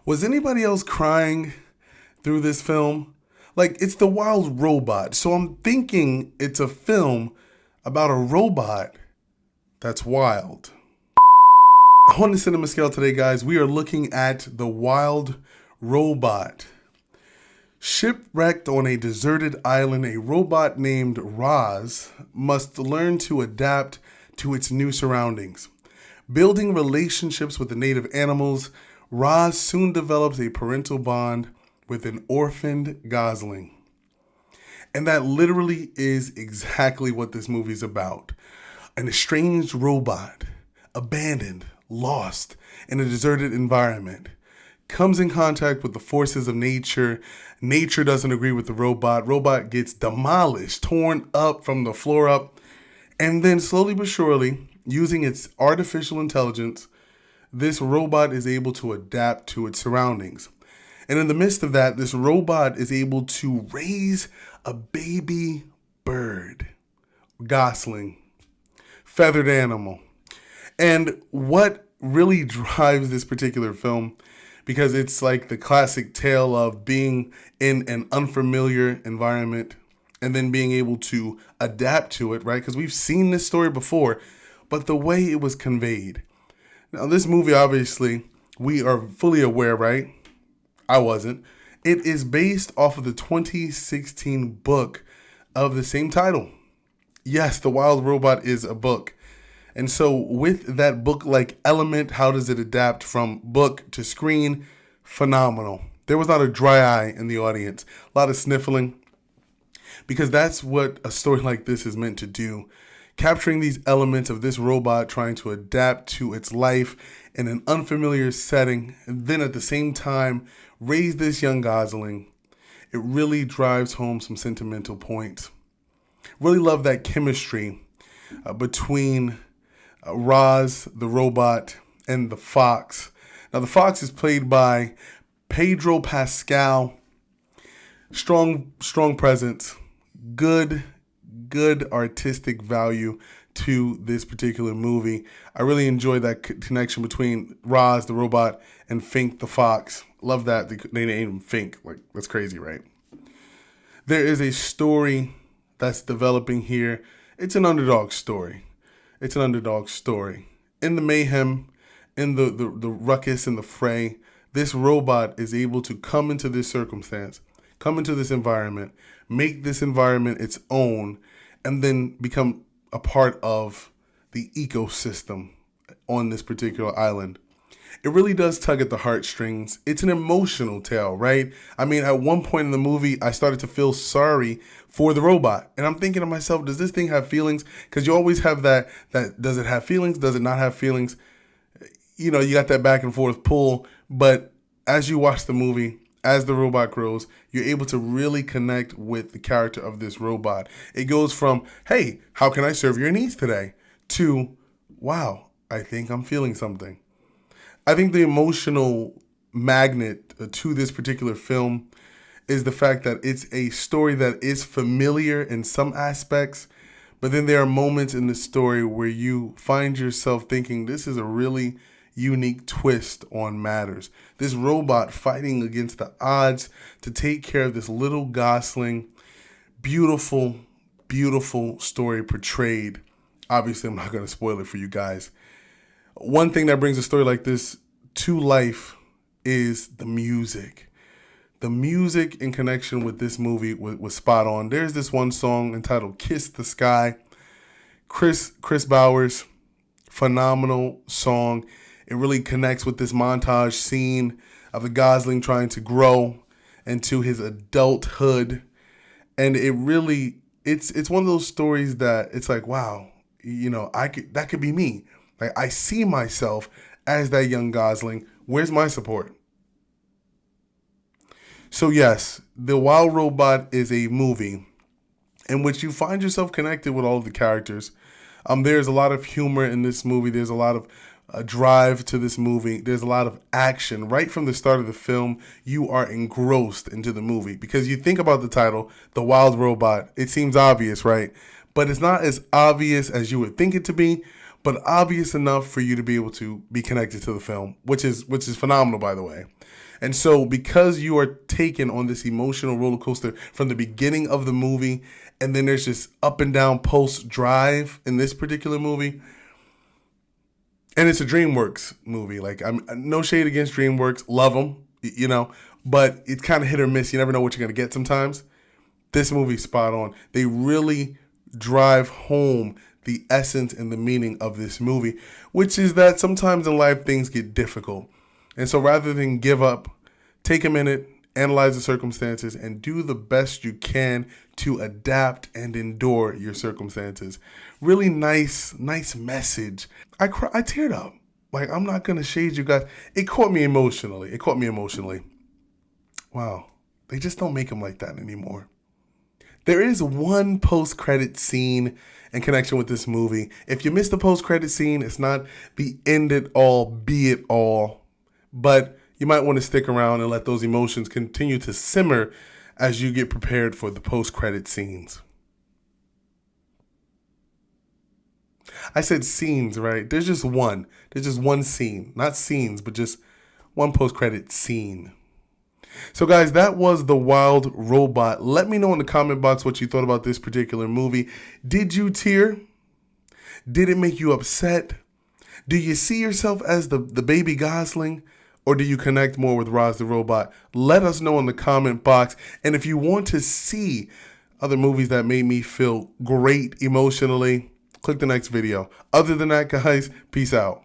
Was anybody else crying through this film? Like, it's The Wild Robot, so I'm thinking it's a film about a robot that's wild. On the cinema scale today, guys, we are looking at The Wild Robot. Shipwrecked on a deserted island, a robot named Roz must learn to adapt to its new surroundings. Building relationships with the native animals, Roz soon develops a parental bond with an orphaned gosling. And that literally is exactly what this movie is about. An estranged robot, abandoned, lost in a deserted environment, comes in contact with the forces of nature. Nature doesn't agree with the robot. Robot gets demolished, torn up from the floor up, and then slowly but surely, using its artificial intelligence, this robot is able to adapt to its surroundings. And in the midst of that, this robot is able to raise a baby bird, gosling, feathered animal. And what really drives this particular film, because it's like the classic tale of being in an unfamiliar environment and then being able to adapt to it, right? Because we've seen this story before, but the way it was conveyed. Now, this movie, obviously, we are fully aware, right? I wasn't. It is based off of the 2016 book of the same title. Yes, The Wild Robot is a book. And so with that book-like element, how does it adapt from book to screen? Phenomenal. There was not a dry eye in the audience. A lot of sniffling. Because that's what a story like this is meant to do. Capturing these elements of this robot trying to adapt to its life in an unfamiliar setting, and then at the same time, raise this young gosling. It really drives home some sentimental points. Really love that chemistry between Roz, the robot, and the fox. Now, the fox is played by Pedro Pascal. Strong presence. Good artistic value to this particular movie. I really enjoy that connection between Roz, the robot, and Fink, the fox. Love that they named him Fink. Like, that's crazy, right? There is a story that's developing here. It's an underdog story. In the mayhem, in the ruckus, in the fray, this robot is able to come into this circumstance, come into this environment, make this environment its own, and then become a part of the ecosystem on this particular island. It really does tug at the heartstrings. It's an emotional tale, right? I mean, at one point in the movie, I started to feel sorry for the robot. And I'm thinking to myself, does this thing have feelings? Because you always have that does it have feelings? Does it not have feelings? You know, you got that back and forth pull. But as you watch the movie, as the robot grows, you're able to really connect with the character of this robot. It goes from, hey, how can I serve your needs today? To, wow, I think I'm feeling something. I think the emotional magnet to this particular film is the fact that it's a story that is familiar in some aspects, but then there are moments in the story where you find yourself thinking this is a really unique twist on matters. This robot fighting against the odds to take care of this little gosling. Beautiful, beautiful story portrayed. Obviously, I'm not going to spoil it for you guys. One thing that brings a story like this to life is the music. The music in connection with this movie was spot on. There's this one song entitled Kiss the Sky. Chris Bowers, phenomenal song. It really connects with this montage scene of the gosling trying to grow into his adulthood. And it really, it's one of those stories that it's like, wow, you know, that could be me. Like, I see myself as that young gosling. Where's my support? So yes, The Wild Robot is a movie in which you find yourself connected with all of the characters. There's a lot of humor in this movie. There's a lot of drive to this movie. There's a lot of action. Right from the start of the film, you are engrossed into the movie because you think about the title, The Wild Robot. It seems obvious, right? But it's not as obvious as you would think it to be, but obvious enough for you to be able to be connected to the film, which is phenomenal, by the way. And so because you are taken on this emotional roller coaster from the beginning of the movie, and then there's just up and down post drive in this particular movie, and it's a DreamWorks movie. Like, I'm no shade against DreamWorks, love them, but it's kind of hit or miss. You never know what you're gonna get sometimes. This movie's spot on. They really drive home the essence and the meaning of this movie, which is that sometimes in life things get difficult. And so rather than give up, take a minute, analyze the circumstances, and do the best you can to adapt and endure your circumstances. Really nice message. I teared up. Like, I'm not going to shade you guys. It caught me emotionally. Wow. They just don't make them like that anymore. There is one post-credit scene in connection with this movie. If you missed the post-credit scene, it's not the end it all, be it all. But you might want to stick around and let those emotions continue to simmer as you get prepared for the post-credit scenes. I said scenes, right? There's just one. There's just one scene. Not scenes, but just one post-credit scene. So guys, that was The Wild Robot. Let me know in the comment box what you thought about this particular movie. Did you tear? Did it make you upset? Do you see yourself as the baby Gosling? Or do you connect more with Roz the Robot? Let us know in the comment box. And if you want to see other movies that made me feel great emotionally, click the next video. Other than that, guys, peace out.